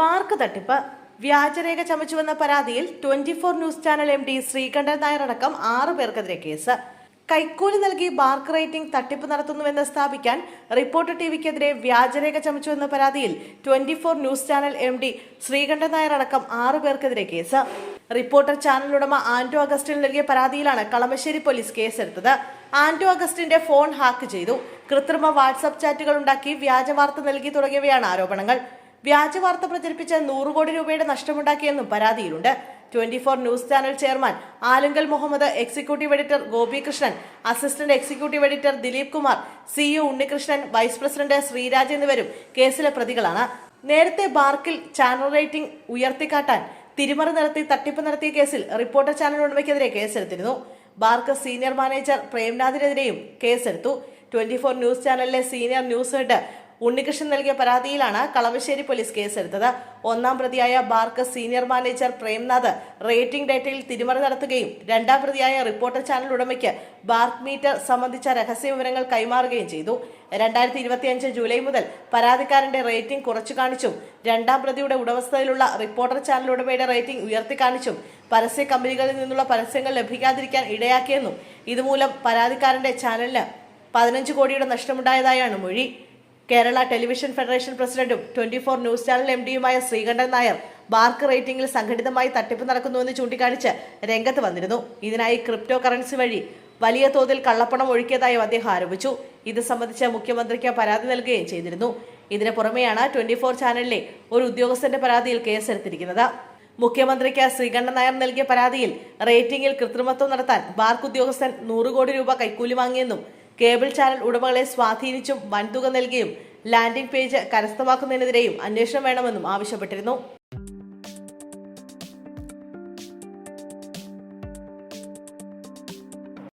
Mark തട്ടിപ്പ് വ്യാജരേഖ ചമച്ചുവെന്ന പരാതിയിൽ 24 news channel MD Sreekandan Nair അടക്കം 6 പേർക്കെതിരെ കേസ്. കൈക്കൂലി നൽകി മാർക്ക് റേറ്റിംഗ് തട്ടിപ്പ് നടത്തുന്നുവെന്ന് സ്ഥാപിക്കാൻ റിപ്പോർട്ടർ ടിവിക്കെതിരെ വ്യാജരേഖ ചമച്ചുവെന്ന പരാതിയിൽ 24 news channel MD Sreekandan Nair അടക്കം 6 പേർക്കെതിരെ കേസ്. റിപ്പോർട്ടർ ചാനൽ ഉടമ ആന്റോ അഗസ്റ്റിൻ നൽകിയ പരാതിയിലാണ് കളമശ്ശേരി പോലീസ് കേസെടുത്തത്. ആന്റോ അഗസ്റ്റിന്റെ ഫോൺ ഹാക്ക് ചെയ്തു, കൃത്രിമ വാട്സ്ആപ്പ് ചാറ്റുകൾ ഉണ്ടാക്കി വ്യാജ വാർത്ത നൽകി തുടങ്ങിയവയാണ് ആരോപണങ്ങൾ. വ്യാജ വാർത്ത പ്രചരിപ്പിച്ച് 100 കോടി രൂപയുടെ നഷ്ടമുണ്ടാക്കിയെന്നും പരാതിയിലുണ്ട്. 24 news channel chairman Alungal Muhammad, executive editor Gopikrishnan, assistant executive editor Dileep Kumar, CEO Unnikrishnan, vice president Sreeraj എന്നിവരും കേസിലെ പ്രതികളാണ്. നേരത്തെ ബാർക്കിൽ ചാനൽ റേറ്റിംഗ് ഉയർത്തിക്കാട്ടാൻ തിരിമറി നടത്തി തട്ടിപ്പ് നടത്തിയ കേസിൽ റിപ്പോർട്ടർ ചാനൽ ഉടമയ്ക്കെതിരെ കേസെടുത്തിരുന്നു. ബാർക്ക് സീനിയർ മാനേജർ പ്രേംനാഥിനെതിരെയും കേസെടുത്തു. 24 ന്യൂസ് ചാനലിലെ സീനിയർ ന്യൂസ് ഹെഡ് ഉണ്ണികൃഷ്ണൻ നൽകിയ പരാതിയിലാണ് കളമശ്ശേരി പോലീസ് കേസെടുത്തത്. ഒന്നാം പ്രതിയായ BARC senior manager Premnath rating ഡേറ്റയിൽ തിരിമറി നടത്തുകയും രണ്ടാം പ്രതിയായ റിപ്പോർട്ടർ ചാനൽ ഉടമയ്ക്ക് ബാർക്ക് മീറ്റർ സംബന്ധിച്ച രഹസ്യ വിവരങ്ങൾ കൈമാറുകയും ചെയ്തു. 2025 ജൂലൈ മുതൽ പരാതിക്കാരന്റെ റേറ്റിംഗ് കുറച്ചു കാണിച്ചും രണ്ടാം പ്രതിയുടെ ഉടമസ്ഥതയിലുള്ള റിപ്പോർട്ടർ ചാനൽ ഉടമയുടെ റേറ്റിംഗ് ഉയർത്തി കാണിച്ചും പരസ്യ കമ്പനികളിൽ നിന്നുള്ള പരസ്യങ്ങൾ ലഭിക്കാതിരിക്കാൻ ഇടയാക്കിയെന്നും ഇതുമൂലം പരാതിക്കാരന്റെ ചാനലിന് 15 കോടിയുടെ നഷ്ടമുണ്ടായതായാണ് മൊഴി. കേരള ടെലിവിഷൻ ഫെഡറേഷൻ പ്രസിഡന്റും 24 ന്യൂസ് ചാനൽ MDയുമായ ശ്രീകണ്ഠൻ നായർ ബാർക്ക് റേറ്റിംഗിൽ സംഘടിതമായി തട്ടിപ്പ് നടക്കുന്നുവെന്ന് ചൂണ്ടിക്കാണിച്ച് രംഗത്ത് വന്നിരുന്നു. ഇതിനായി ക്രിപ്റ്റോ കറൻസി വഴി വലിയ തോതിൽ കള്ളപ്പണം ഒഴുക്കിയതായും അദ്ദേഹം ആരോപിച്ചു. ഇത് സംബന്ധിച്ച് മുഖ്യമന്ത്രിക്ക് പരാതി നൽകുകയും ചെയ്തിരുന്നു. ഇതിന് പുറമെയാണ് 24 ചാനലിലെ ഒരു ഉദ്യോഗസ്ഥന്റെ പരാതിയിൽ കേസെടുത്തിരിക്കുന്നത്. മുഖ്യമന്ത്രിക്ക് ശ്രീകണ്ഠൻ നായർ നൽകിയ പരാതിയിൽ റേറ്റിംഗിൽ കൃത്രിമത്വം നടത്താൻ ബാർക്ക് ഉദ്യോഗസ്ഥൻ 100 കോടി രൂപ കൈക്കൂലി വാങ്ങിയെന്നും കേബിൾ ചാനൽ ഉടമകളെ സ്വാധീനിച്ചും വൻതുക നൽകിയും ലാൻഡിംഗ് പേജ് കരസ്ഥമാക്കുന്നതിനെതിരെയും അന്വേഷണം വേണമെന്നും ആവശ്യപ്പെട്ടിരുന്നു.